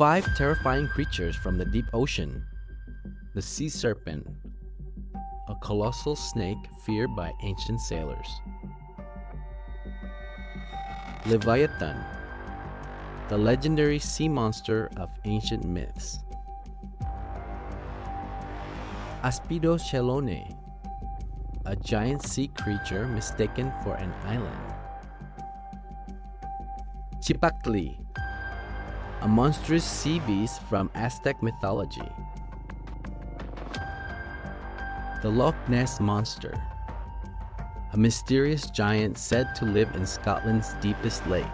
5 terrifying creatures from the deep ocean. The sea serpent, a colossal snake feared by ancient sailors. Leviathan, the legendary sea monster of ancient myths. Aspidochelone, a giant sea creature mistaken for an island. Chipactli, a monstrous sea beast from Aztec mythology. The Loch Ness Monster, a mysterious giant said to live in Scotland's deepest lake.